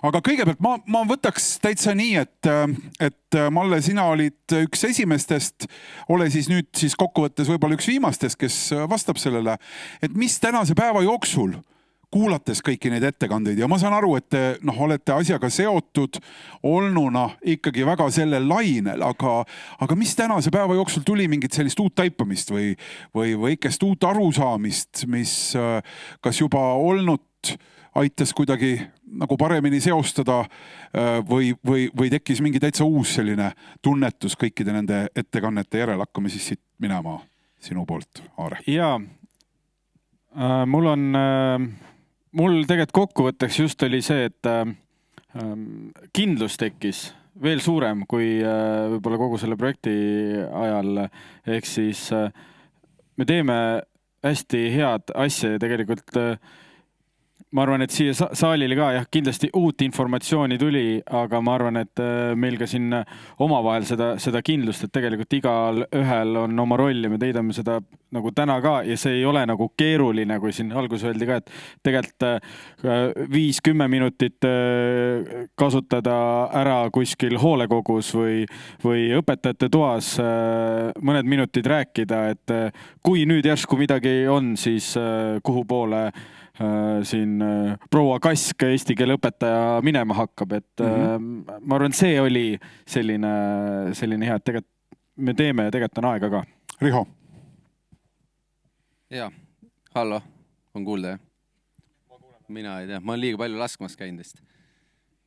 Aga kõigepealt ma võtaks täitsa nii, et Malle, sina olid üks esimestest, ole siis nüüd siis kokkuvõttes võib-olla üks viimastest, kes vastab sellele, et mis tänase päeva jooksul kuulates kõiki neid ettekandeid ja ma saan aru, et te olete asjaga seotud olnuna ikkagi väga sellel lainel, aga mis tänase päeva jooksul tuli mingit sellist uut taipamist või väikest uut arusaamist, mis kas juba olnud aitas kuidagi nagu paremini seostada või tekkis mingi täitsa uus selline tunnetus kõikide nende ettekannete järel. Hakkame siis siit minema sinu poolt, Aare. Jaa, mul tegelikult kokkuvõtteks just oli see, et kindlus tekkis veel suurem kui võib-olla kogu selle projekti ajal. Ehk siis me teeme hästi head asja ja tegelikult ma arvan, et siia saalile ka kindlasti uut informatsiooni tuli, aga ma arvan, et meil ka siin omavahel seda kindlust, et tegelikult igal ühel on oma roll ja me teidame seda nagu täna ka ja see ei ole nagu keeruline, kui siin alguses öeldi ka, et tegelikult 5-10 minutit kasutada ära kuskil hoolekogus või õpetajate toas mõned minutid rääkida, et kui nüüd järsku midagi on, siis kuhu poole siin proua Kask, eesti keele õpetaja minema hakkab, et ma arvan, see oli selline hea, et tegelikult me teeme ja tegelikult on aega ka. Riho. Jaa, hallo, on kuulda, jah? Mina ei tea, ma olen liiga palju laskmas käindest.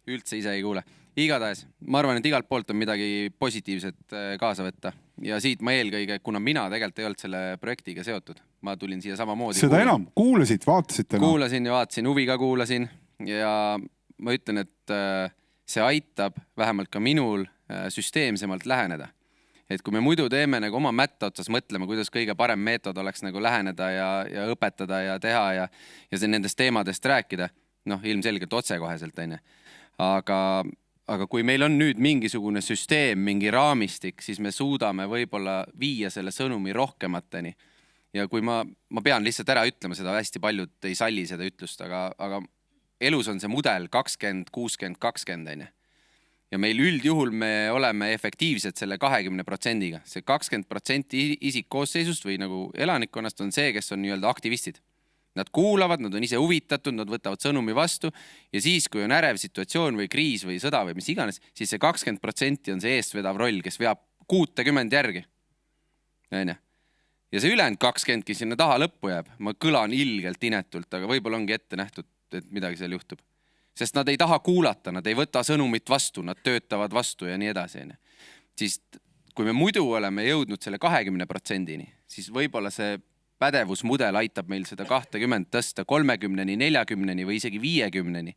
Üldse ise ei kuule. Igatahes, ma arvan, et igalt poolt on midagi positiivset kaasa võtta. Ja siit ma eelkõige, kuna mina tegelikult ei olnud selle projektiga seotud. Ma tulin siia samamoodi. Seda enam, kuulasid, vaatasid täna? Kuulasin ja vaatasin, huviga kuulasin. Ja ma ütlen, et see aitab vähemalt ka minul süsteemsemalt läheneda. Et kui me muidu teeme nagu oma mätta otsas mõtlema, kuidas kõige parem meetod oleks nagu läheneda ja õpetada ja teha ja nendest teemadest rääkida, ilmselgelt otsekoheselt, aga kui meil on nüüd mingisugune süsteem, mingi raamistik, siis me suudame võib-olla viia selle sõnumi rohkemateni. Ja kui ma pean lihtsalt ära ütlema seda, hästi paljud ei salli seda ütlust, aga elus on see mudel 20-60-20. Ja meil üldjuhul me oleme efektiivsed selle 20%-ga. See 20% isikkoosseisust või nagu elanikkonnast on see, kes on nii-öelda aktivistid. Nad kuulavad, nad on ise huvitatud, nad võtavad sõnumi vastu ja siis, kui on ärev situatsioon või kriis või sõda või mis iganes, siis see 20% on see eestvedav roll, kes veab 60 järgi. Ja see ülejäänud 20, kes sinna taha lõppu jääb, ma kõlan ilgelt inetult, aga võib-olla ongi ette nähtud, et midagi seal juhtub. Sest nad ei taha kuulata, nad ei võta sõnumit vastu, nad töötavad vastu ja nii edasi. Siis kui me muidu oleme jõudnud selle 20%-ni, siis võib-olla see pädevusmudel aitab meil seda 20 tõsta 30-ni, 40-ni või isegi 50-ni,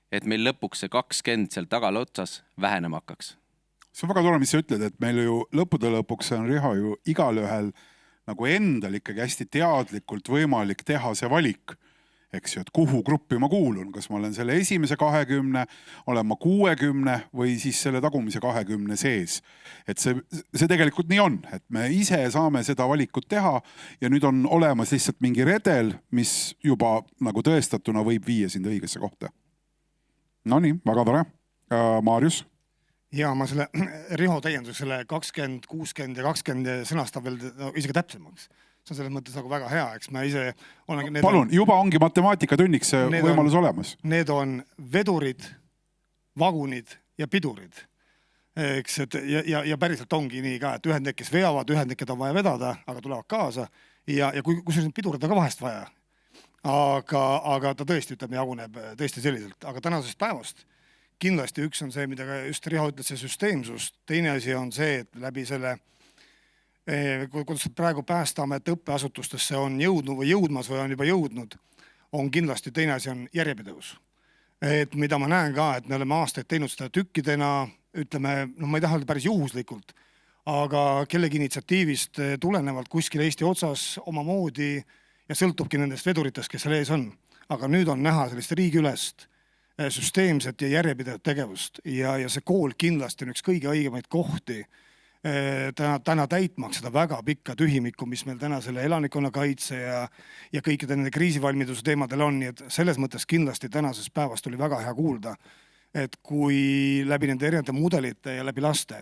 et meil lõpuks see 20 seal tagal otsas vähenema hakkaks. See on väga tore, mis sa ütled, et meil ju lõppude lõpuks on Riho ju igal ühel nagu endal ikkagi hästi teadlikult võimalik teha see valik. Eks ju, et kuhu gruppi ma kuulun, kas ma olen selle esimese 20, olen ma 60 või siis selle tagumise 20 sees. Et see tegelikult nii on, et me ise saame seda valikut teha ja nüüd on olemas lihtsalt mingi redel, mis juba nagu tõestatuna võib viia sind õigesse kohta. No nii, väga tore. Marius? Ja ma selle Riho täiendus selle 20, 60 ja 20 sõnastab veel isegi täpsemaks. See on selles mõttes nagu väga hea, eks ma ise olen... Palun, juba ongi matemaatikatunniks võimalus olemas. Need on vedurid, vagunid ja pidurid. Eks, ja päriselt ongi nii ka, et ühed need, kes veavad, ühed need, keda on vaja vedada, aga tulevad kaasa. Ja kui need pidurid on ka vahest vaja. Aga ta tõesti jaguneb tõesti selliselt. Aga tänasest päevast kindlasti üks on see, mida just Riho ütles, see süsteemsus. Teine asi on see, et läbi selle kuidas praegu Päästeamet õppeasutustesse on jõudnud või jõudmas või on juba jõudnud, on kindlasti teine asi on järjepidevus. Et mida ma näen ka, et me oleme aastaid teinud seda tükkidena, ütleme, ma ei taha öelda päris juhuslikult, aga kellegi initsiatiivist tulenevalt kuskil Eesti otsas omamoodi ja sõltubki nendest veduritest, kes seal ees on. Aga nüüd on näha sellist riigiülest süsteemset ja järjepidevat tegevust ja see kool kindlasti on üks kõige õigemaid kohti täna täitmaks seda väga pikka tühimikku, mis meil täna selle elanikkonnakaitse ja kõikide nende kriisivalmiduse teemadel on, nii et selles mõttes kindlasti tänases päevast oli väga hea kuulda. et kui läbi nende erinevate mudelite ja läbi laste,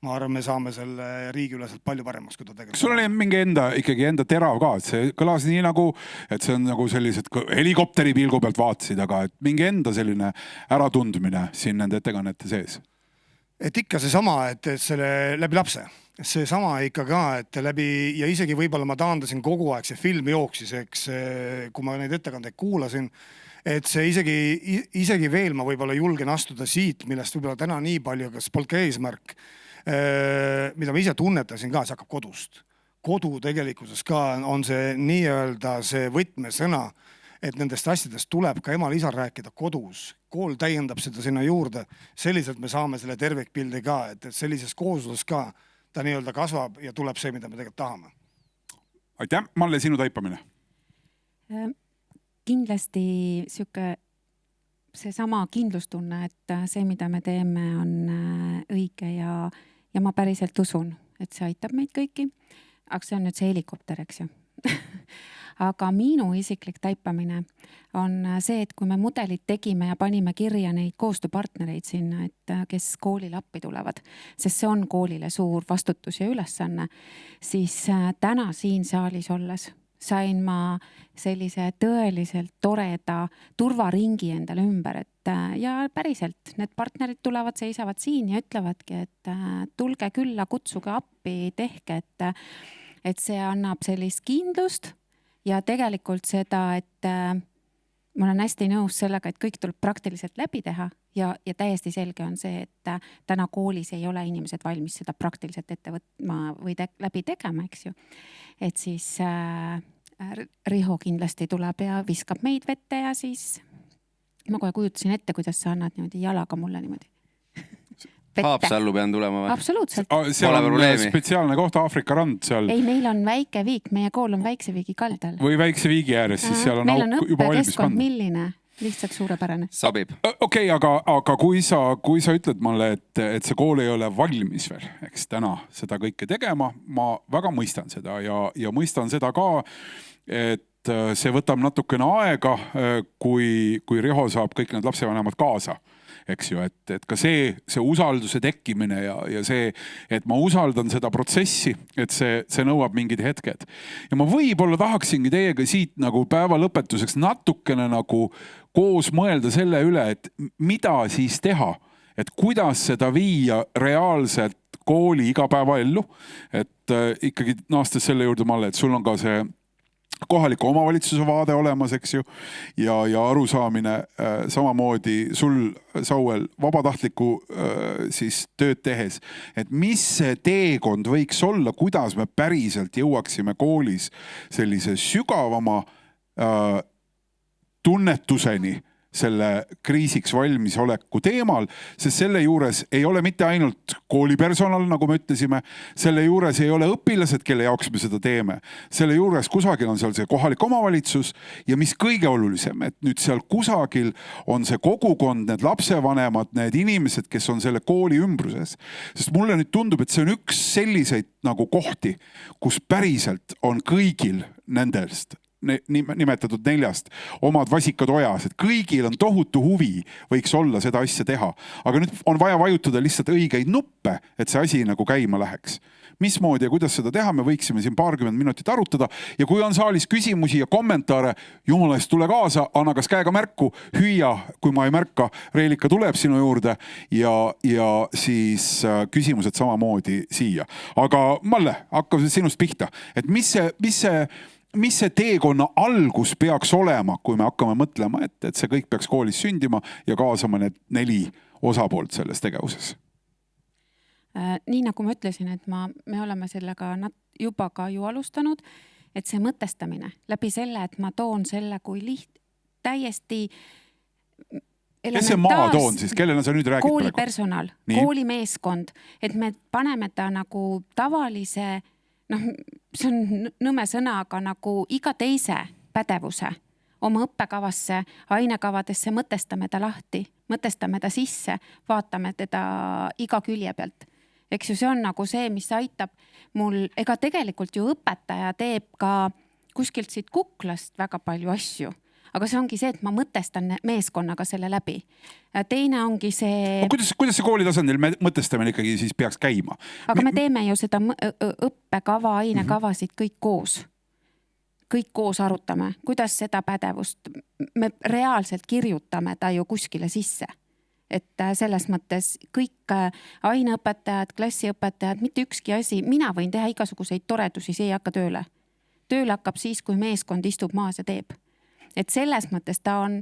ma arvan, me saame selle riigiüleselt palju paremaks, kui ta tegelikult. Sul oli mingi ikkagi enda terav ka, et see kõlas nii nagu, et see on nagu sellised helikopteri pilgu pealt vaatasid, aga et mingi enda selline äratundmine siin nende ettekannete sees. Et ikka seesama, et selle läbi lapse, seesama ikka ka, et läbi ja isegi võib-olla ma taandasin kogu aeg, see film jooksis, eks, kui ma neid ettekandeid kuulasin, et see isegi veel ma võib-olla julgen astuda siit, millest võib-olla täna nii palju, kas polnud ka eesmärk, mida ma ise tunnetasin ka, see hakkab kodust. Kodu tegelikkuses ka on see nii-öelda see võtmesõna, et nendest asjadest tuleb ka emal-isal rääkida kodus. Kool täiendab seda sinna juurde. Selliselt me saame selle tervikpildi ka, et sellises koosluses ka ta nii-öelda kasvab ja tuleb see, mida me tegelikult tahame. Aitäh, Malle, sinu taipamine? Kindlasti seesama kindlustunne, et see, mida me teeme, on õige ja ma päriselt usun, et see aitab meid kõiki. Aga see on nüüd see helikopter, eks ju. Aga minu isiklik taipamine on see, et kui me mudelid tegime ja panime kirja neid koostööpartnereid sinna, et kes koolile appi tulevad, sest see on koolile suur vastutus ja ülesanne, siis täna siin saalis olles sain ma sellise tõeliselt toreda turvaringi endale ümber, et ja päriselt need partnerid tulevad, seisavad siin ja ütlevadki, et tulge külla, kutsuge appi, tehke, et see annab sellist kindlust ja tegelikult seda, et ma olen hästi nõus sellega, et kõik tuleb praktiliselt läbi teha ja täiesti selge on see, et täna koolis ei ole inimesed valmis seda praktiliselt ette võtma või läbi tegema, eks ju. Et siis Riho kindlasti tuleb ja viskab meid vette ja siis ma kohe kujutasin ette, kuidas sa annad niimoodi jalaga mulle niimoodi. Haapsallu pean tulema või? Absoluutselt. Seal on spetsiaalne koht, Aafrika rand seal. Ei, meil on väike viik, meie kool on Väikse viigi kaldal. Või Väikse viigi ääres, siis seal on meil on juba valmis õppekeskkond milline, lihtsalt suurepärane. Sabib. Okei, aga kui sa ütled mulle, et see kool ei ole valmis veel, eks täna seda kõike tegema, ma väga mõistan seda ja mõistan seda ka, et see võtab natukene aega, kui Riho saab kõik need lapsevanemad kaasa. Eks ju, et ka see usalduse tekkimine ja see, et ma usaldan seda protsessi, et see nõuab mingid hetked. Ja ma võib-olla tahaksingi teiega siit nagu päeva lõpetuseks natukene nagu koos mõelda selle üle, et mida siis teha, et kuidas seda viia reaalselt kooli igapäevaellu, et ikkagi naastes selle juurde, Malle, et sul on ka see kohaliku omavalitsuse vaade olemas, eks ju, ja arusaamine samamoodi sul, Sauel, vabatahtliku siis tööd tehes, et mis see teekond võiks olla, kuidas me päriselt jõuaksime koolis sellise sügavama tunnetuseni selle kriisiks valmisoleku teemal, sest selle juures ei ole mitte ainult koolipersonal, nagu me ütlesime, selle juures ei ole õpilased, kelle jaoks me seda teeme. Selle juures kusagil on seal see kohalik omavalitsus ja mis kõige olulisem, et nüüd seal kusagil on see kogukond, need lapsevanemad, need inimesed, kes on selle kooli ümbruses. Sest mulle nüüd tundub, et see on üks selliseid nagu kohti, kus päriselt on kõigil nendest nimetatud 4 omad vasikad ojas, et kõigil on tohutu huvi võiks olla seda asja teha. Aga nüüd on vaja vajutada lihtsalt õigeid nuppe, et see asi nagu käima läheks. Mismoodi ja kuidas seda teha, me võiksime siin 20 minutit arutada ja kui on saalis küsimusi ja kommentaare, jumala eest tule kaasa, anna kas käega märku, hüüa, kui ma ei märka, Reelika tuleb sinu juurde ja siis küsimused samamoodi siia. Aga Malle, hakkab sinust pihta, et mis see teekonna algus peaks olema, kui me hakkame mõtlema, et see kõik peaks koolis sündima ja kaasama need 4 osapoolt selles tegevuses? Nii nagu ma ütlesin, et me oleme sellega juba ka ju alustanud, et see mõtestamine läbi selle, et ma toon selle kui täiesti kes see maa toon siis? Kellena sa nüüd räägid? Koolipersonal, koolimeeskond, et me paneme ta nagu tavalise see on nõme sõna, aga nagu iga teise pädevuse oma õppekavasse, ainekavadesse mõtestame ta lahti, mõtestame ta sisse, vaatame teda iga külje pealt. Eks ju, see on nagu see, mis aitab mul, ega tegelikult ju õpetaja teeb ka kuskilt siit kuklast väga palju asju, aga see ongi see, et ma mõtestan meeskonnaga selle läbi. Teine ongi see... Kuidas see kooli tasandil mõtestamine ikkagi siis peaks käima? Aga me teeme ju seda õppekava, ainekavasid kõik koos. Kõik koos arutame, kuidas seda pädevust me reaalselt kirjutame ta ju kuskile sisse. Et selles mõttes kõik aineõpetajad, klassiõpetajad, mitte ükski asi, mina võin teha igasuguseid toredusi, see ei hakka tööle. Tööle hakkab siis, kui meeskond istub maas ja teeb. Et selles mõttes ta on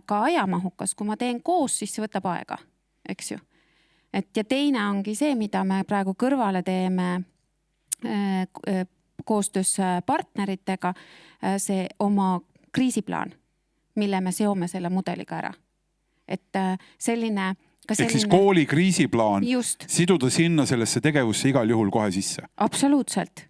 ka ajamahukas, kui ma teen koos, siis see võtab aega, eks ju. Et ja teine ongi see, mida me praegu kõrvale teeme koostöös partneritega, see oma kriisiplaan, mille me seome selle mudeliga ära. Et selline... Ehk siis kooli kriisiplaan, just. Siduda sinna sellesse tegevusse igal juhul kohe sisse. Absoluutselt.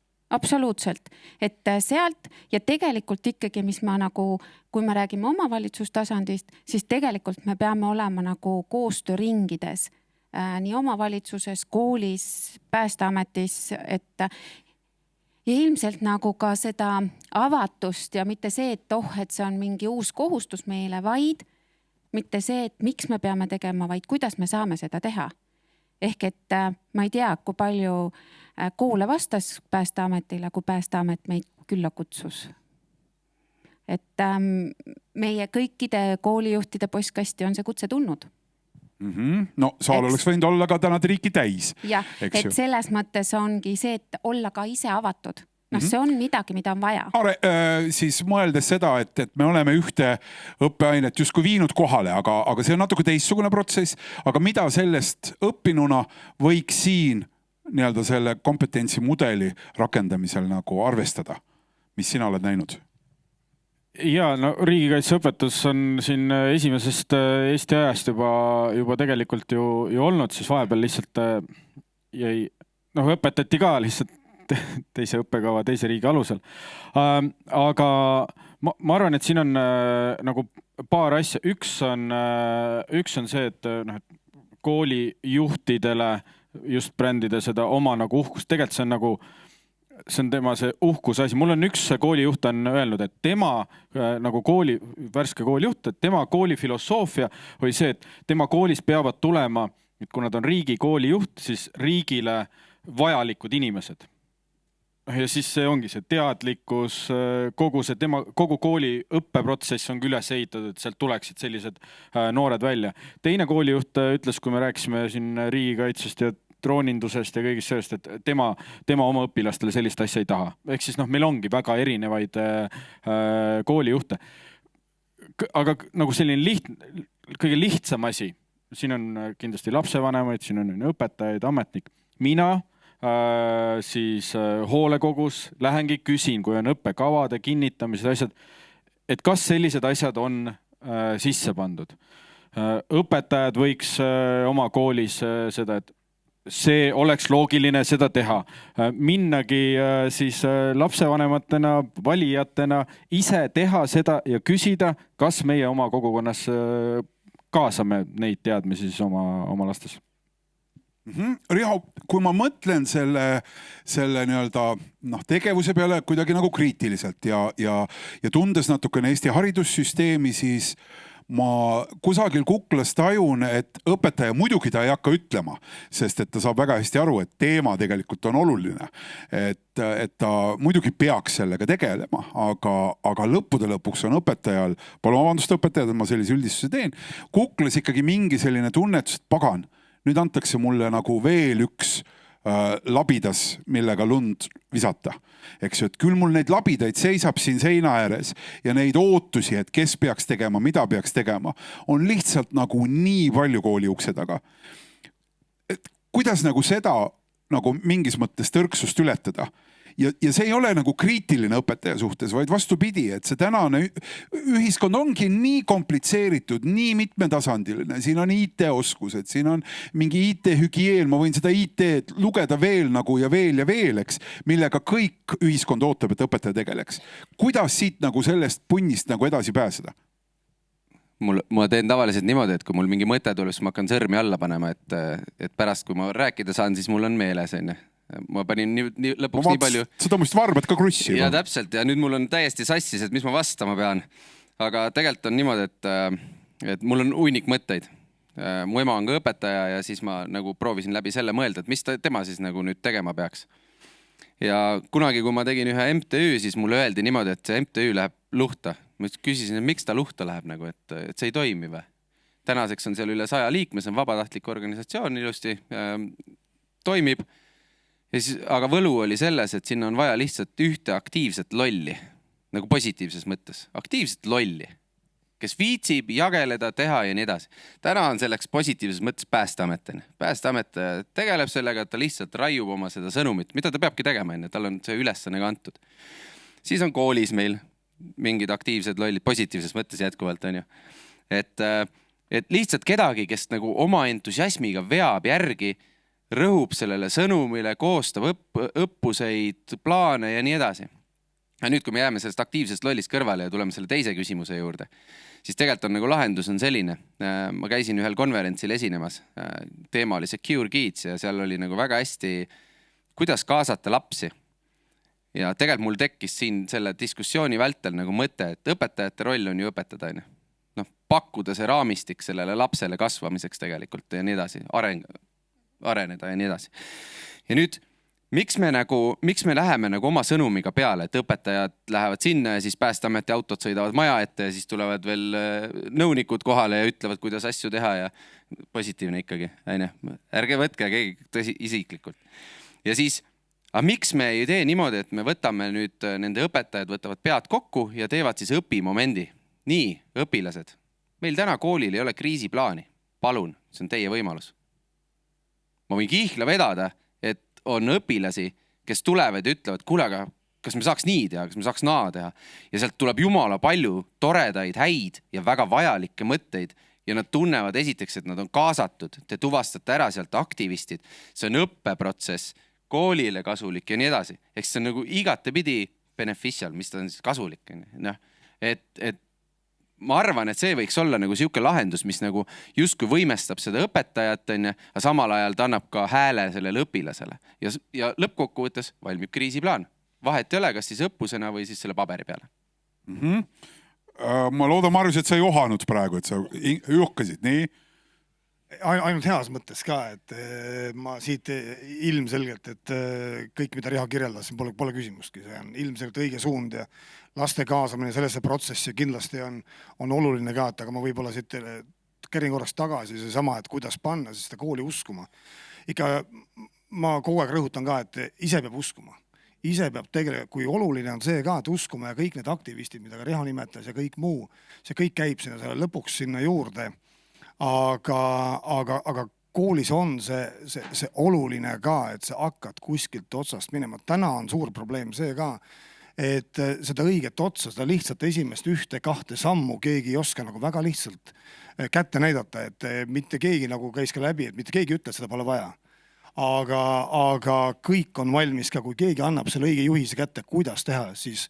Et sealt ja tegelikult ikkagi, mis ma nagu, kui me räägime omavalitsustasandist, siis tegelikult me peame olema nagu koostööringides nii omavalitsuses, koolis, Päästeametis, et ja ilmselt nagu ka seda avatust ja mitte see, et see on mingi uus kohustus meile, vaid mitte see, et miks me peame tegema, vaid kuidas me saame seda teha. Ehk et ma ei tea, kui palju koole vastas Päästeametile, kui Päästeamet meid külla kutsus. Et meie kõikide koolijuhtide postkasti on see kutse tulnud. No saal oleks võinud olla ka täna triiki täis. Jah, et selles mõttes ongi see, et olla ka ise avatud. See on midagi, mida on vaja. Are, siis mõeldes seda, et me oleme ühte õppeainet justkui viinud kohale, aga see on natuke teistsugune protsess, aga mida sellest õppinuna võiks siin nii-öelda selle kompetentsi mudeli rakendamisel nagu arvestada, mis sina oled näinud? Ja no riigikaitseõpetus on siin esimesest Eesti ajast juba tegelikult ju olnud, siis vahepeal lihtsalt jäi, õpetati ka lihtsalt teise õppekava, teise riigi alusel. Aga ma arvan, et siin on nagu paar asja. Üks on see, et koolijuhtidele just brändida seda oma nagu uhkust. Tegelikult see on tema see uhkuse asi. Mul on üks koolijuht on öelnud, et tema nagu värske koolijuht, et tema kooli filosoofia oli see, et tema koolis peavad tulema, et kui nad on riigi koolijuht, siis riigile vajalikud inimesed. Ja siis see ongi see teadlikkus, kogu kooli õppeprotsess on üles ehitatud, et sealt tuleksid sellised noored välja. Teine koolijuht ütles, kui me rääkisime siin riigikaitsest ja droonindusest ja kõigist sellest, et tema oma õpilastele sellist asja ei taha. Ehk siis meil ongi väga erinevaid koolijuhte. Aga nagu selline kõige lihtsam asi, siin on kindlasti lapsevanemaid, siin on õpetajaid, ametnik. Mina siis hoolekogus lähengi küsin, kui on õppekavade kinnitamised asjad, et kas sellised asjad on sisse pandud. Õpetajad võiks oma koolis seda, et see oleks loogiline seda teha. Minnagi siis lapsevanematena, valijatena ise teha seda ja küsida, kas meie oma kogukonnas kaasame neid teadmisi siis oma lastes. Riho, kui ma mõtlen selle tegevuse peale kuidagi nagu kriitiliselt ja tundes natukene Eesti haridussüsteemi, siis ma kusagil kuklas tajun, et õpetaja muidugi ta ei hakka ütlema, sest et ta saab väga hästi aru, et teema tegelikult on oluline. Et ta muidugi peaks sellega tegelema, aga lõppude lõpuks on õpetajal, palun vabandust õpetajad, et ma sellise üldistuse teen, kuklas ikkagi mingi selline tunnetus, et pagan, nüüd antakse mulle nagu veel üks labidas, millega lund visata. Eks ju, et küll mul neid labidaid seisab siin seina ääres ja neid ootusi, et kes peaks tegema, mida peaks tegema, on lihtsalt nagu nii palju kooli ukse taga. Et kuidas nagu seda nagu mingis mõttes tõrksust ületada? Ja see ei ole nagu kriitiline õpetaja suhtes, vaid vastupidi, et see tänane ühiskond ongi nii komplitseeritud, nii mitmetasandiline. Siin on IT-oskused, siin on mingi IT-hügieen, ma võin seda IT lugeda veel nagu ja veel, eks, millega kõik ühiskond ootab, et õpetaja tegeleks. Kuidas siit nagu sellest punnist nagu edasi pääseda? Ma teen tavaliselt niimoodi, et kui mul mingi mõte tuleb, siis ma hakkan sõrmi alla panema, et pärast, kui ma rääkida saan, siis mul on meeles, enne. Ma panin lõpuks nii palju. Sa tõmbasid varbad ka krussi. Ja täpselt. Ja nüüd mul on täiesti sassis, et mis ma vastama pean. aga tegelikult on niimoodi, et mul on hunnik mõtteid. Mu ema on ka õpetaja ja siis ma nagu proovisin läbi selle mõelda, et mis tema siis nagu nüüd tegema peaks. Ja kunagi, kui ma tegin ühe MTÜ, siis mulle öeldi niimoodi, et see MTÜ läheb luhta. Ma küsisin, et miks ta luhta läheb nagu, et see ei toimi või? Tänaseks on seal üle 100 liikme, see on vabatahtlik organisatsioon ilusti, toimib. Aga võlu oli selles, et sinna on vaja lihtsalt ühte aktiivset lolli, nagu positiivses mõttes, aktiivset lolli, kes viitsib jageleda, teha ja nii edasi. Täna on selleks positiivses mõttes Päästeamet. Päästeamet tegeleb sellega, et ta lihtsalt raiub oma seda sõnumit, mida ta peabki tegema, tal on see ülesanne kantud. Siis on koolis meil mingid aktiivsed lollid, positiivses mõttes jätkuvalt on ju. Et lihtsalt kedagi, kes nagu oma entusiasmiga veab järgi, rõhub sellele sõnumile, koostab õppuseid, plaane ja nii edasi. Ja nüüd, kui me jääme sellest aktiivsest lollist kõrvale ja tuleme selle teise küsimuse juurde, siis tegelikult on nagu lahendus on selline. Ma käisin ühel konverentsil esinemas. Teema oli Secure Kids ja seal oli nagu väga hästi, kuidas kaasata lapsi. Ja tegelikult mul tekkis siin selle diskussiooni vältel nagu mõte, et õpetajate roll on ju õpetada. Pakkuda see raamistik sellele lapsele kasvamiseks tegelikult ja nii edasi, areneda ja nii edasi. Ja nüüd, miks me läheme nagu oma sõnumiga peale, et õpetajad lähevad sinna ja siis Päästeameti autod sõidavad maja ette ja siis tulevad veel nõunikud kohale ja ütlevad, kuidas asju teha ja positiivne ikkagi. Ärge võtke keegi tõsi isiklikult. Ja siis, aga miks me ei tee niimoodi, et me võtame nüüd, nende õpetajad võtavad pead kokku ja teevad siis õpimomendi. Nii, õpilased. Meil täna koolil ei ole kriisiplaani. Palun, see on teie võimalus. Ma võin kihla vedada, et on õpilasi, kes tulevad ja ütlevad, kuule, aga kas me saaks nii teha, kas me saaks naa teha. Ja sealt tuleb jumala palju toredaid, häid ja väga vajalikke mõtteid ja nad tunnevad esiteks, et nad on kaasatud. Te tuvastate ära sealt aktivistid. See on õppeprotsess, koolile kasulik ja nii edasi. Eks see on nagu igatepidi beneficial, mis ta on siis kasulik. Et ma arvan, et see võiks olla nagu siuke lahendus, mis nagu justkui võimestab seda õpetajat, aga samal ajal ta annab ka hääle sellele õpilasele. Ja lõppkokkuvõttes valmib kriisiplaan. Vahet ei ole, kas siis õppusena või siis selle paberi peale. Ma loodan, Marjus, et sa ei ohanud praegu, et sa juhkasid, nii? Ainult heas mõttes ka, et ma siit ilmselgelt, et kõik, mida Riho kirjeldasin, pole küsimustki. See on ilmselgelt õige suund ja laste kaasamine sellesse protsessi kindlasti on oluline ka, et aga ma võib-olla siit kerin korraks tagasi see sama, et kuidas panna seda kooli uskuma. Ikka ma kogu aeg rõhutan ka, et ise peab uskuma. Ise peab tegelikult, kui oluline on see ka, et uskuma ja kõik need aktivistid, mida ka Riho nimetas ja kõik muu, see kõik käib sinna lõpuks sinna juurde. Aga koolis on see oluline ka, et sa hakkad kuskilt otsast minema. Täna on suur probleem see ka, et seda õiget otsa, seda lihtsalt esimest 1-2 sammu keegi ei oska nagu väga lihtsalt kätte näidata, et mitte keegi nagu käis ka läbi, et mitte keegi ütle, et seda pole vaja. Aga kõik on valmis ka, kui keegi annab selle õige juhise kätte, kuidas teha, siis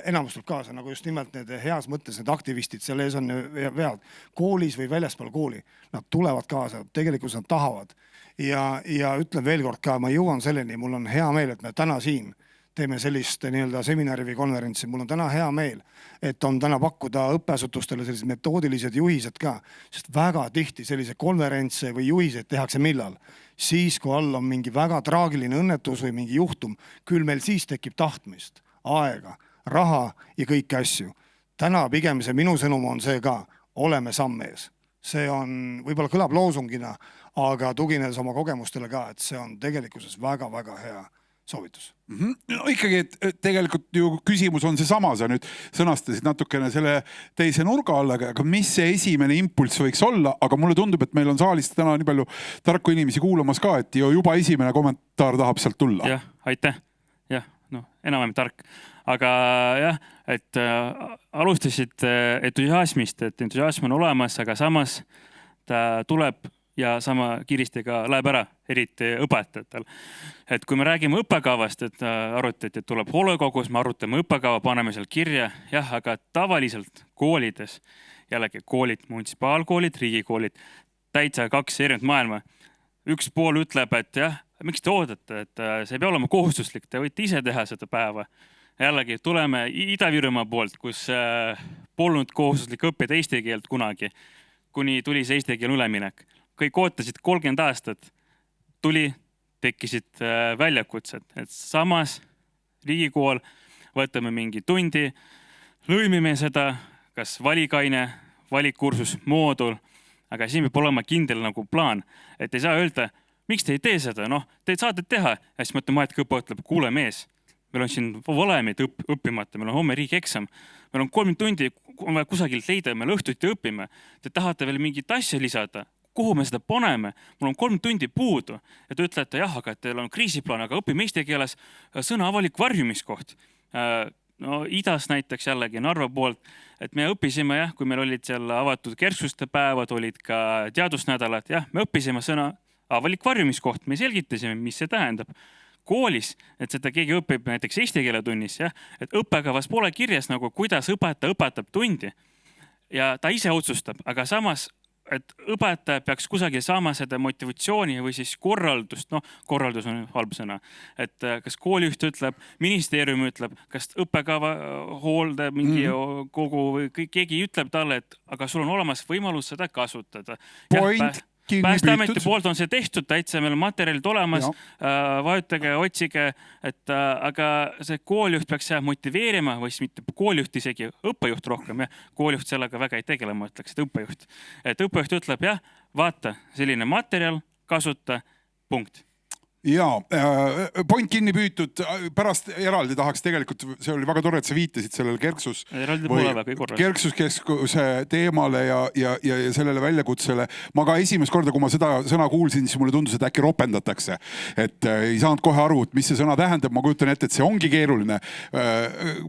enamus tuleb kaasa, nagu just nimelt need heas mõttes, need aktivistid, selle ees on vead koolis või väljaspool kooli. Nad tulevad kaasa, tegelikult nad tahavad. Ja ütlen veel kord ka, ma jõuan selleni, mul on hea meel, et me täna siin teeme sellist seminari või konverentsi. Mul on täna hea meel, et on täna pakkuda õppeasutustele sellised metoodilised juhised ka, sest väga tihti sellise konverentse või juhised tehakse millal. Siis, kui all on mingi väga traagiline õnnetus või mingi juhtum, küll meil siis tekib tahtmist, aega, raha ja kõiki asju. Täna pigem see minu sõnum on see ka, oleme samm ees. See on, võib-olla kõlab loosungina, aga tuginedes oma kogemustele ka, et see on tegelikkuses väga-väga hea soovitus. No ikkagi, et tegelikult ju küsimus on see sama, sa nüüd sõnastasid natukene selle teise nurga alla, aga mis see esimene impulss võiks olla, aga mulle tundub, et meil on saalist täna nii palju tarku inimesi kuulamas ka, et juba esimene kommentaar tahab sealt tulla. Jah, aitäh. Jah, enam-vähem tark. Aga jah, et alustasid entusiasmist, et entusiasm on olemas, aga samas ta tuleb ja sama kiiristega läheb ära, eriti õpetajatel. Et kui me räägime õppekavast, et arutati, et tuleb hoolekogus, me arutame õppekava, paneme seal kirja, jah, aga tavaliselt koolides, jällegi koolid, munitsipaalkoolid, riigikoolid, täitsa 2 erinevat maailma. Üks pool ütleb, et jah, miks te oodate, et see ei pea olema kohustuslik, te võite ise teha seda päeva. jällegi tuleme Ida-Virumaa poolt, kus polnud kohustuslik õppida eesti keelt kunagi, kuni tuli see eesti keel üleminek. Kõik ootasid 30 aastat, tekkisid väljakutsed, et samas riigikool võtame mingi tundi, lõimime seda, kas valikaine, valikkursus, moodul, aga siin peab olema kindel nagu plaan, et ei saa öelda, miks te ei tee seda, te saate teha. Ja siis matemaatikaõpe ütleb, kuule mees, meil on siin valemid õppimata, meil on homme riigieksam, meil on 3 tundi, on vaja kusagilt leida, meil õhtuti õpime. Te tahate veel mingit asja lisada, kuhu me seda paneme, mul on 3 tundi puudu ja te ütlete, jah, aga teil on kriisiplaan, aga õpime eesti keeles sõna avalik varjumiskoht. No idas näiteks jällegi Narva poolt, et me õppisime, kui meil olid seal avatud kerksuste päevad, olid ka teadusnädalad, me õppisime sõna avalik varjumiskoht, me selgitasime, mis see tähendab. Koolis, et seda keegi õpib näiteks eesti keele tunnis, et õppekavas pole kirjas nagu, kuidas õpetab tundi ja ta ise otsustab, aga samas et õpetaja peaks kusagil saama seda motivatsiooni või siis korraldust, korraldus on halb sõna, et kas koolijuht ütleb, ministeerium ütleb, kas õppekava hoolde mingi kogu või keegi ütleb talle, et aga sul on olemas võimalus seda kasutada. Päästeameti poolt on see tehtud, täitsa meil on materjalid olemas, vajutage, otsige, aga see koolijuht peaks motiveerima või siis mitte koolijuht isegi, õppejuht rohkem, koolijuht sellega väga ei tegele, ma ütleks, et õppejuht. Et õppejuht ütleb, vaata, selline materjal, kasuta, punkt. Jaa, point kinni püütud, pärast eraldi tahaks tegelikult, see oli väga tore, et sa viitasid sellele kerksuskeskuse teemale ja sellele väljakutsele. Ma ka esimest korda, kui ma seda sõna kuulsin, siis mulle tundus, et äkki ropendatakse. Et ei saanud kohe aru, et mis see sõna tähendab. Ma kujutan ette, et see ongi keeruline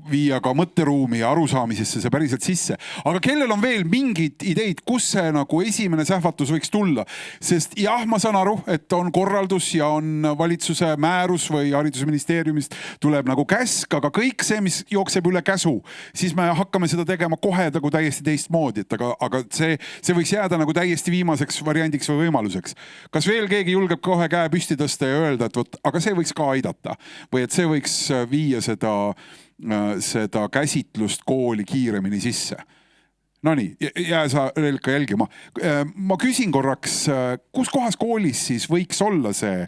viia ka mõtteruumi ja arusaamisesse see päriselt sisse. Aga kellel on veel mingid ideid, kus see nagu esimene sähvatus võiks tulla? Sest jah, ma saan aru, et on korraldus ja on valitsuse määrus või haridusministeeriumist tuleb nagu käsk, aga kõik see, mis jookseb üle käsu, siis me hakkame seda tegema kohe nagu täiesti teistmoodi, et aga see võiks jääda nagu täiesti viimaseks variandiks või võimaluseks. Kas veel keegi julgeb kohe käe püsti tõsta ja öelda, et võt, aga see võiks ka aidata või et see võiks viia seda käsitlust kooli kiiremini sisse? No nii, jää sa Relka jälgima. Ma küsin korraks, kus kohas koolis siis võiks olla see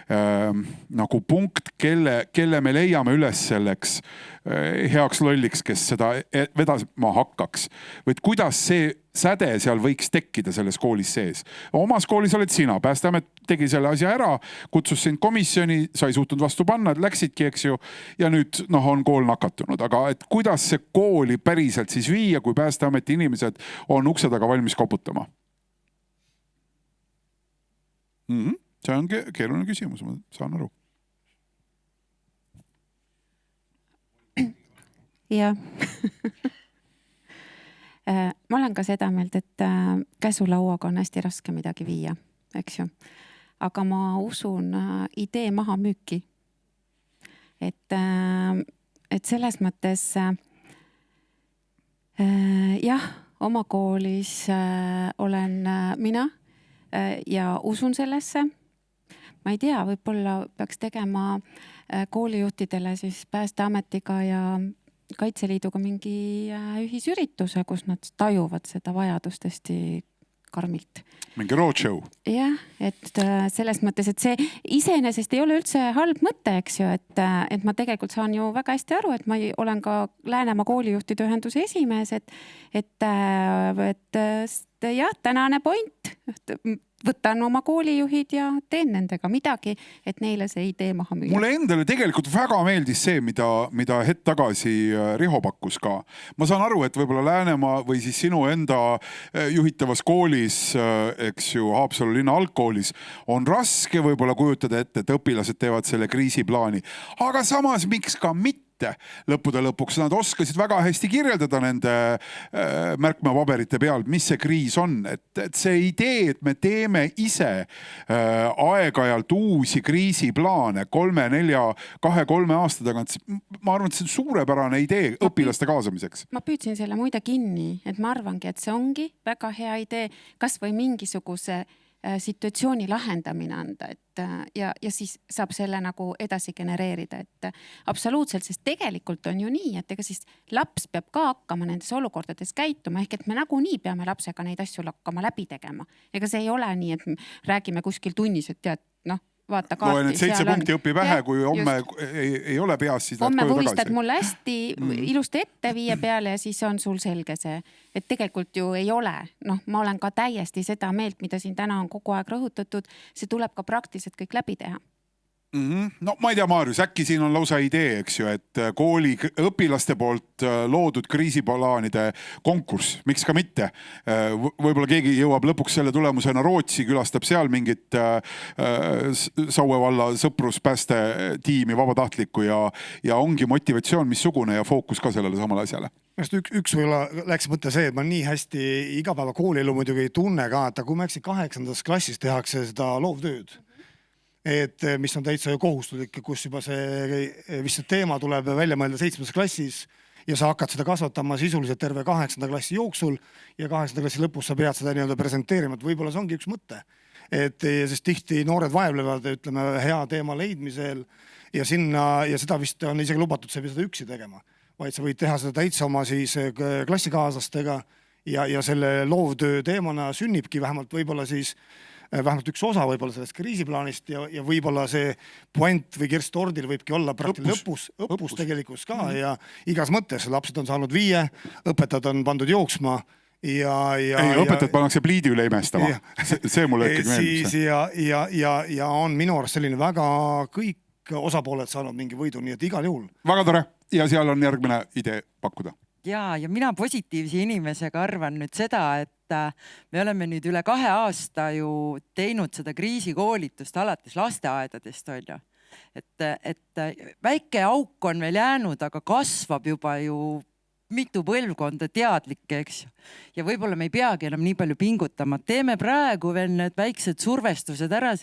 nagu punkt, kelle me leiame üles selleks heaks lolliks, kes seda vedama hakkaks. Või kuidas see säde seal võiks tekkida selles koolis sees. Omas koolis oled sina, Päästeamet tegi selle asja ära, kutsus sind komisjoni, sa ei suutnud vastu panna, et läksidki, eks ju, ja nüüd on kool nakatunud. Aga et kuidas see kooli päriselt siis viia, kui Päästeameti inimesed on ukse taga valmis koputama? See on keeruline küsimus, ma saan aru. Jah. Ma olen ka seda meelt, et käsulauaga on hästi raske midagi viia, eks ju. Aga ma usun idee maha müüki. Et selles mõttes jah, oma koolis olen mina ja usun sellesse. Ma ei tea, võib-olla peaks tegema koolijuhtidele siis Päästeametiga ja Kaitseliiduga mingi ühisürituse, kus nad tajuvad seda vajadust hästi karmilt. Mingi roadshow. Jah, et selles mõttes, et see iseenesest ei ole üldse halb mõte, eks ju, et ma tegelikult saan ju väga hästi aru, et ma olen ka Läänemaa koolijuhtide ühenduse esimees, et jah, tänane point, võtan oma koolijuhid ja teen nendega midagi, et neile see idee maha müüa. Mulle endale tegelikult väga meeldis see, mida hetk tagasi Riho pakkus ka. Ma saan aru, et võib-olla Läänemaa või siis sinu enda juhitavas koolis, eks ju, Haapsalu linna algkoolis on raske võib-olla kujutada ette, et õpilased teevad selle kriisiplaani. Aga samas miks ka mitte? Lõppude lõpuks nad oskasid väga hästi kirjeldada nende märkmepaberite peal, mis see kriis on. Et see idee, et me teeme ise aeg-ajalt uusi kriisiplaane 3, 4, 2, 3 aasta tagant, ma arvan, et see on suurepärane idee õpilaste kaasamiseks. Ma püüdsin selle muide kinni, et ma arvangi, et see ongi väga hea idee, kas või mingisuguse situatsiooni lahendamine anda, et ja siis saab selle nagu edasi genereerida, et absoluutselt, sest tegelikult on ju nii, et ega siis laps peab ka hakkama nendes olukordades käituma, ehk et me nagunii peame lapsega neid asju hakkama läbi tegema. Ega see ei ole nii, et räägime kuskil tunnis, et tead, vaata kaarti. Loen, et 7 punkti õpi vähe, kui homme ei ole peas, siis lähed homme koju vuristad tagasi. mulle hästi ilusti ette 5 peale ja siis on sul selge see, et tegelikult ju ei ole. Ma olen ka täiesti seda meelt, mida siin täna on kogu aeg rõhutatud, see tuleb ka praktiliselt kõik läbi teha. No ma ei tea, Maarjus, äkki siin on lausa idee, eks ju, et kooli õpilaste poolt loodud kriisiplaanide konkurss, miks ka mitte. Võib-olla keegi jõuab lõpuks selle tulemusena Rootsi, külastab seal mingit Saue valla sõpruspääste tiimi vabatahtlikku ja ongi motivatsioon missugune ja fookus ka sellele samale asjale. Üks võib-olla läks mõte see, et ma nii hästi igapäeva koolielu muidugi ei tunne ka, et kui ma äksin 8. klassis tehakse seda loovtööd, et mis on täitsa ju kohustuslik, kus juba see teema tuleb välja mõelda 7. klassis ja sa hakkad seda kasvatama sisuliselt terve 8. klassi jooksul ja 8. klassi lõpus sa pead seda nii-öelda presenteerima, et võib-olla see ongi üks mõte. Sest tihti noored vaevlevad, ütleme, hea teema leidmisel ja seda vist on isegi lubatud, sa ei pea seda üksi tegema, vaid sa võid teha seda täitsa oma siis klassikaaslastega ja selle loovtöö teemana sünnibki vähemalt üks osa võib-olla sellest kriisiplaanist ja võib-olla see puent või kirst tordil võibki olla praktiliselt õppus tegelikult ka ja igas mõttes lapsed on saanud 5, õpetajad on pandud jooksma õpetajad pannakse pliidi üle imestama. See mulle ikkagi meeldib. Ja on minu arust selline väga kõik osapooled saanud mingi võidu, nii et igal juhul. Väga tore ja seal on järgmine idee pakkuda. Ja mina positiivse inimesega arvan nüüd seda, et me oleme nüüd üle 2 aasta ju teinud seda kriisikoolitust alates lasteaedadest, on ju. Et väike auk on veel jäänud, aga kasvab juba ju mitu põlvkonda teadlikke, eks ju. Ja võib-olla me ei peagi enam nii palju pingutama. Teeme praegu veel need väiksed survestused ära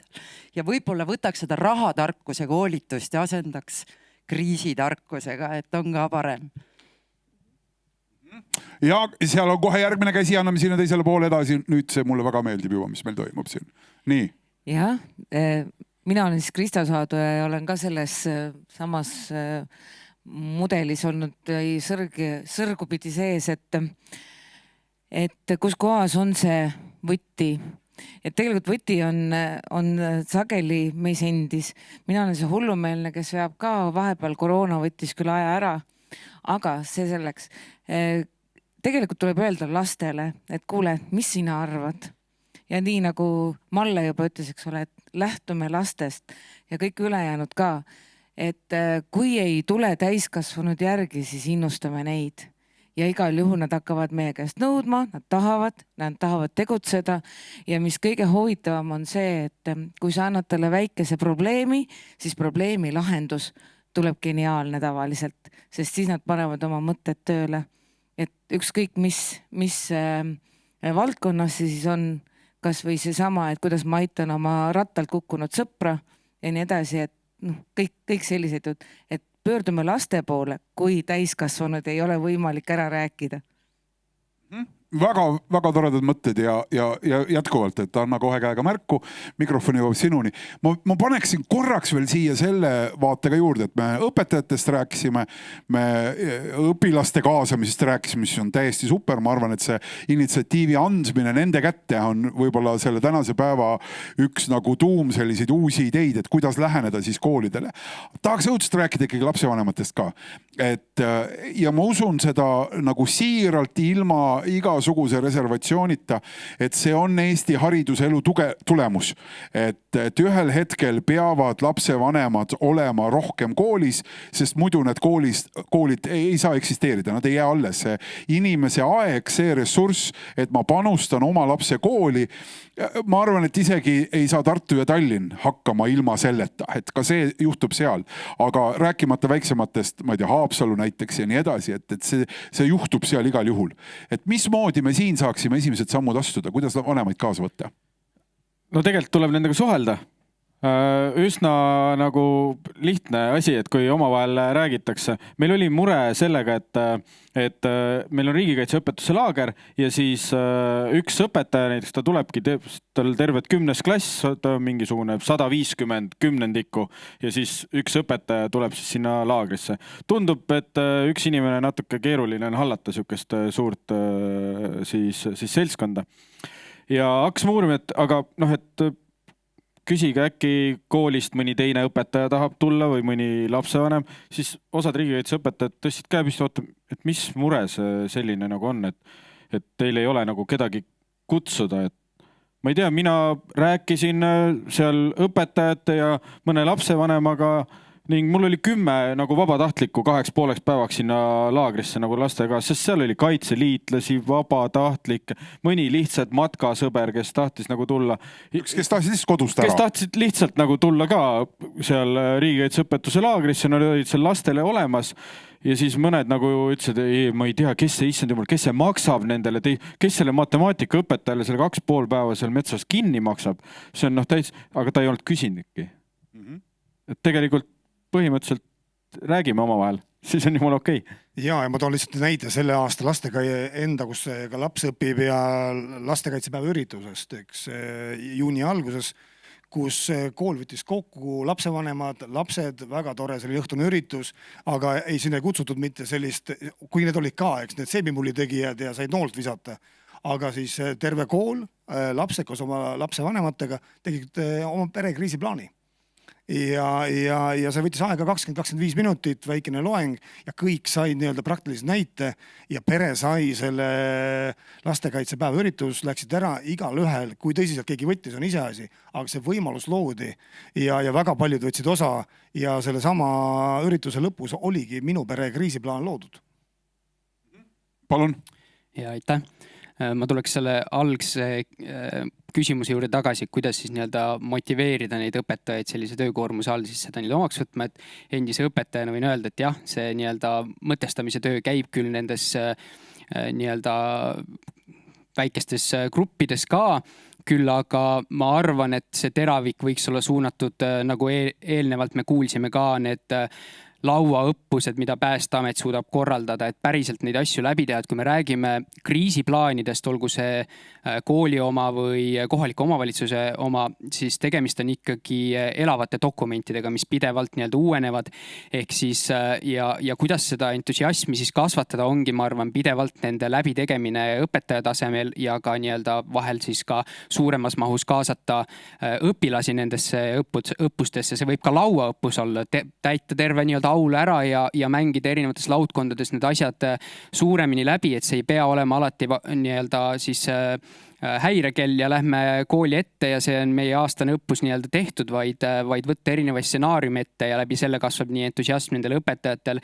ja võib-olla võtaks seda rahatarkuse koolitust ja asendaks kriisitarkusega, et on ka parem. Ja seal on kohe järgmine käsi, anname sinna teisele poole edasi. Nüüd see mulle väga meeldib juba, mis meil toimub siin. Nii. Jah, mina olen siis Krista Saadoja ja olen ka selles samas mudelis olnud sõrgupidi sees, et kus kohas on see võtti. Et tegelikult võti on sageli meis endis. Mina olen see hullumeelne, kes veab ka vahepeal koroona võttis küll aja ära, aga see selleks. Tegelikult tuleb öelda lastele, et kuule, mis sina arvad? Ja nii nagu Malle juba ütles, eks ole, et lähtume lastest ja kõik ülejäänud ka. Et kui ei tule täiskasvanud järgi, siis innustame neid. Ja igal juhul nad hakkavad meie käest nõudma, nad tahavad tegutseda ja mis kõige huvitavam on see, et kui sa annad talle väikese probleemi, siis probleemi lahendus tuleb geniaalne tavaliselt, sest siis nad panevad oma mõtted tööle. Et ükskõik mis valdkonnas siis on kas või see sama, et kuidas ma aitan oma rattalt kukkunud sõpra ja nii edasi, et kõik sellised, et pöördume laste poole, kui täiskasvanud ei ole võimalik ära rääkida. Väga toredad mõtted ja jätkuvalt, et anna kohe käega märku, mikrofoni jõuab sinuni. Ma paneksin korraks veel siia selle vaatega juurde, et me õpetajatest rääkisime, me õpilaste kaasamisest rääkisime, mis on täiesti super. Ma arvan, et see initsiatiivi andmine nende kätte on võib-olla selle tänase päeva üks nagu tuum selliseid uusi ideid, et kuidas läheneda siis koolidele. Tahaks õudselt rääkida ikkagi lapsevanematest ka. Ja ma usun seda nagu siiralt ilma igasuguse reservatsioonita, et see on Eesti hariduselu tulemus. Et ühel hetkel peavad lapsevanemad olema rohkem koolis, sest muidu need koolid ei saa eksisteerida, nad ei jää alles. See inimese aeg, see ressurss, et ma panustan oma lapse kooli, ma arvan, et isegi ei saa Tartu ja Tallinn hakkama ilma selleta, et ka see juhtub seal. Aga rääkimata väiksematest, ma ei tea, Haapsalu näiteks ja nii edasi, et see juhtub seal igal juhul. Et mismoodi me siin saaksime esimesed sammud astuda, kuidas vanemaid kaasa võtta? No tegelikult tuleb nendega suhelda. Üsna nagu lihtne asi, et kui omavahel räägitakse. Meil oli mure sellega, et meil on riigikaitseõpetuse laager ja siis üks õpetaja, näiteks ta tulebki, tal terved 10. klass, ta on mingisugune 150 kümnendikku ja siis üks õpetaja tuleb siis sinna laagrisse. Tundub, et üks inimene natuke keeruline on hallata sihukest suurt siis seltskonda. Ja hakkasime uurima, et aga et küsige äkki koolist mõni teine õpetaja tahab tulla või mõni lapsevanem, siis osad riigikaitseõpetajad tõstsid käe püsti, oota, et mis mure see selline nagu on, et teil ei ole nagu kedagi kutsuda, et ma ei tea, mina rääkisin seal õpetajate ja mõne lapsevanemaga ning mul oli 10 nagu vabatahtlikku 2,5 päevaks sinna laagrisse nagu lastega, sest seal oli kaitseliitlasi, vabatahtlikke, mõni lihtsalt matkasõber, kes tahtis nagu tulla. Kes tahtis lihtsalt kodust ära? Kes tahtsid lihtsalt nagu tulla ka seal riigikaitseõpetuse laagrisse, nad olid seal lastele olemas. Ja siis mõned nagu ütlesid, ei, ma ei tea, kes see issand jumal, kes see maksab nendele, kes selle matemaatika õpetajale selle 2,5 päeva seal metsas kinni maksab. See on täitsa, aga ta ei olnud küsinudki. Et tegelikult põhimõtteliselt räägime omavahel, siis on jumal okei. Ja ma toon lihtsalt näite selle aasta lastega enda, kus ka laps õpib ja lastekaitsepäeva üritusest, eks juuni alguses, kus kool võttis kokku lapsevanemad, lapsed, väga tore, see oli õhtune üritus, aga ei, sinna ei kutsutud mitte sellist, kui need olid ka, eks need seebimulli tegijad ja said noolt visata, aga siis terve kool, lapsed koos oma lapsevanematega tegid oma pere kriisiplaani. Ja see võttis aega 20-25 minutit, väikene loeng ja kõik said nii-öelda praktilise näite ja pere sai selle lastekaitsepäeva üritus, läksid ära igal ühel, kui tõsiselt keegi võttis, on iseasi, aga see võimalus loodi ja väga paljud võtsid osa ja selle sama ürituse lõpus oligi minu pere kriisiplaan loodud. Palun. Ja aitäh. Ma tuleks selle algse küsimuse juurde tagasi, kuidas siis nii-öelda motiveerida neid õpetajaid sellise töökoormuse all siis seda nii omaks võtma, et endise õpetajana võin öelda, et jah, see nii-öelda mõtestamise töö käib küll nendes nii-öelda väikestes gruppides ka, küll aga ma arvan, et see teravik võiks olla suunatud, nagu eelnevalt me kuulsime ka, need lauaõppused, mida Päästeamet suudab korraldada, et päriselt neid asju läbi teha, et kui me räägime kriisiplaanidest, olgu see kooli oma või kohaliku omavalitsuse oma, siis tegemist on ikkagi elavate dokumentidega, mis pidevalt nii-öelda uuenevad. Ehk siis ja kuidas seda entusiasmi siis kasvatada ongi, ma arvan, pidevalt nende läbitegemine õpetaja tasemel ja ka nii-öelda vahel siis ka suuremas mahus kaasata õpilasi nendesse õppustesse. See võib ka lauaõppus olla, täita terve nii-öelda aul ära ja mängida erinevates laudkondades need asjad suuremini läbi, et see ei pea olema alati nii-öelda siis häirekell ja lähme kooli ette ja see on meie aastane õppus nii-öelda tehtud, vaid võtta erinevaid stsenaariumi ette ja läbi selle kasvab nii entusiasm nendel õpetajatel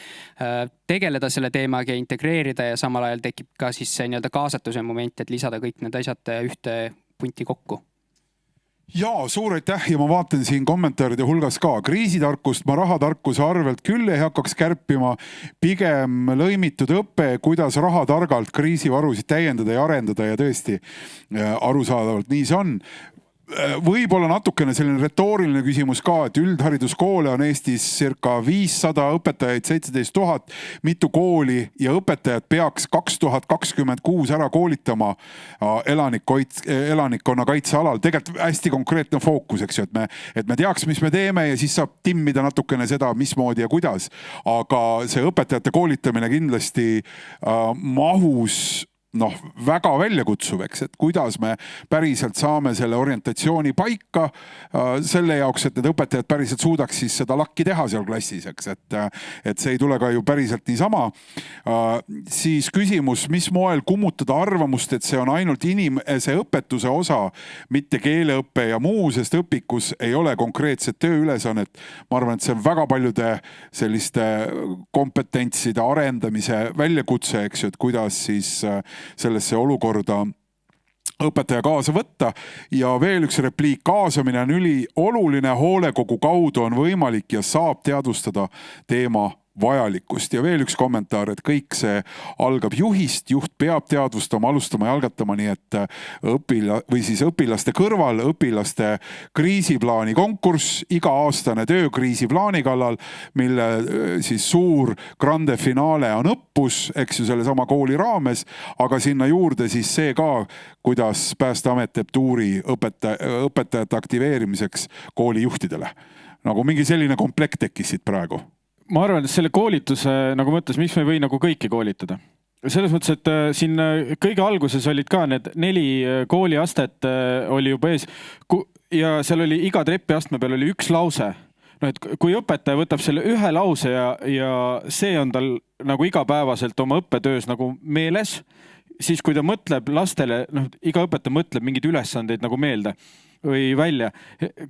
tegeleda selle teemaga ja integreerida ja samal ajal tekib ka siis see nii-öelda kaasatuse moment, et lisada kõik need asjad ühte punti kokku. Jaa, suur aitäh ja ma vaatan siin kommentaaride hulgas ka. Kriisitarkust ma rahatarkuse arvelt küll ei hakkaks kärpima, pigem lõimitud õpe, kuidas rahatargalt kriisivarusid täiendada ja arendada ja tõesti arusaadavalt nii see on. Võib-olla natukene selline retooriline küsimus ka, et üldhariduskoole on Eestis circa 500 õpetajaid, 17 000, mitu kooli ja õpetajad peaks 2026 ära koolitama elanikkonna kaitsealal. Tegelikult hästi konkreetne fookus, eks ju, et me teaks, mis me teeme ja siis saab timmida natukene seda, mismoodi ja kuidas. Aga see õpetajate koolitamine kindlasti mahus väga väljakutsuv, eks, et kuidas me päriselt saame selle orientatsiooni paika selle jaoks, et need õpetajad päriselt suudaks siis seda lakki teha seal klassis, eks, et see ei tule ka ju päriselt niisama. Siis küsimus, mis moel kummutada arvamust, et see on ainult inimese õpetuse osa, mitte keeleõppe ja muu, sest õpikus ei ole konkreetset tööülesannet. Ma arvan, et see on väga paljude selliste kompetentside arendamise väljakutse, eks ju, et kuidas siis sellesse olukorda õpetaja kaasa võtta. Ja veel üks repliik, kaasamine on ülioluline, hoolekogu kaudu on võimalik ja saab teadvustada teema vajalikkust. Ja veel üks kommentaar, et kõik see algab juhist, juht peab teadvustama, alustama ja algatama, nii et õpilaste kõrval õpilaste kriisiplaani konkurss, iga-aastane töö kriisiplaani kallal, mille siis suur grande finaale on õppus, eks ju, sellesama kooli raames, aga sinna juurde siis see ka, kuidas Päästeamet teeb tuuri õpetajate aktiveerimiseks koolijuhtidele. Nagu mingi selline komplekt tekkis siit praegu. Ma arvan, et selle koolituse, nagu mõttes, miks me ei või nagu kõiki koolitada? Selles mõttes, et siin kõige alguses olid ka need 4 kooliastet oli juba ees ja seal oli iga trepiastme peal oli üks lause. No, et kui õpetaja võtab selle ühe lause ja see on tal nagu igapäevaselt oma õppetöös nagu meeles, siis kui ta mõtleb lastele, iga õpetaja mõtleb mingeid ülesandeid nagu meelde või välja.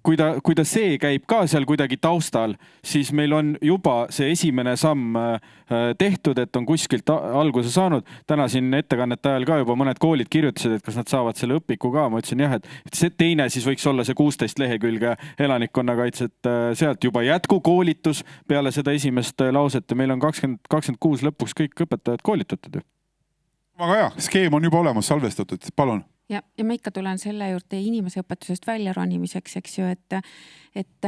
Kui ta see käib ka seal kuidagi taustal, siis meil on juba see esimene samm tehtud, et on kuskilt alguse saanud. Täna siin ettekannete ajal ka juba mõned koolid kirjutasid, et kas nad saavad selle õpiku ka. Ma ütlesin jah, et see teine siis võiks olla see 16 lehekülge elanikkonnakaitset, sealt juba jätkukoolitus peale seda esimest lauset ja meil on 2026 lõpuks kõik õpetajad koolitatud. Väga hea, skeem on juba olemas, salvestatud, palun. Ja ma ikka tulen selle juurde inimese õpetusest välja ronimiseks, eks ju, et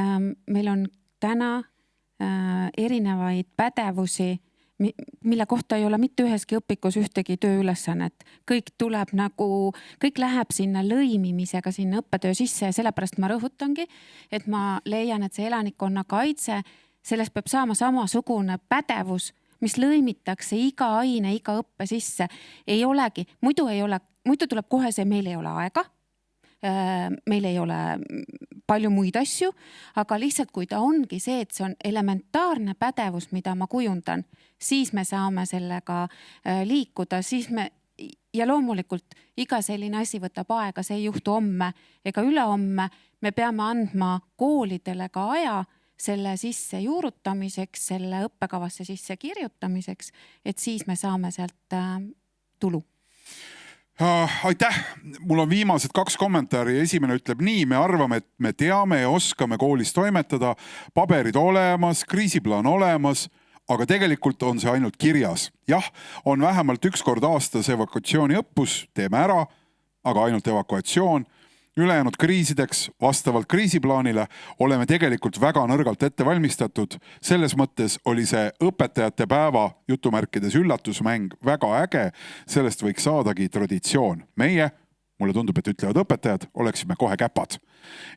meil on täna erinevaid pädevusi, mille kohta ei ole mitte üheski õpikus ühtegi tööülesannet. Kõik läheb sinna lõimimisega sinna õppetöö sisse ja sellepärast ma rõhutangi, et ma leian, et see elanikkonna kaitse, sellest peab saama samasugune pädevus, mis lõimitakse iga aine, iga õppe sisse. Ei olegi, muidu tuleb kohe see, meil ei ole aega, meil ei ole palju muid asju, aga lihtsalt kui ta ongi see, et see on elementaarne pädevus, mida ma kujundan, siis me saame sellega liikuda, ja loomulikult iga selline asi võtab aega, see ei juhtu homme ega ülehomme, me peame andma koolidele ka aja selle sisse juurutamiseks, selle õppekavasse sisse kirjutamiseks, et siis me saame sealt tulu. Aitäh! Mul on viimased 2 kommentaari. Esimene ütleb nii, me arvame, et me teame ja oskame koolis toimetada, paberid olemas, kriisiplaan olemas, aga tegelikult on see ainult kirjas. Jah, on vähemalt 1 kord aastas evakuatsiooniõppus, teeme ära, aga ainult evakuatsioon. Ülejäänud kriisideks vastavalt kriisiplaanile oleme tegelikult väga nõrgalt ette valmistatud. Selles mõttes oli see õpetajate päeva jutumärkides üllatusmäng väga äge. Sellest võiks saadagi traditsioon. Meie, mulle tundub, et ütlevad õpetajad, oleksime kohe käpad.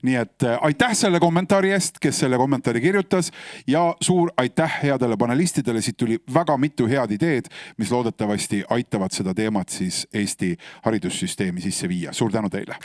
Nii et aitäh selle kommentaari eest, kes selle kommentaari kirjutas ja suur aitäh headele panelistidele. Siit tuli väga mitu head ideed, mis loodetavasti aitavad seda teemat siis Eesti haridussüsteemi sisse viia. Suur tänu teile!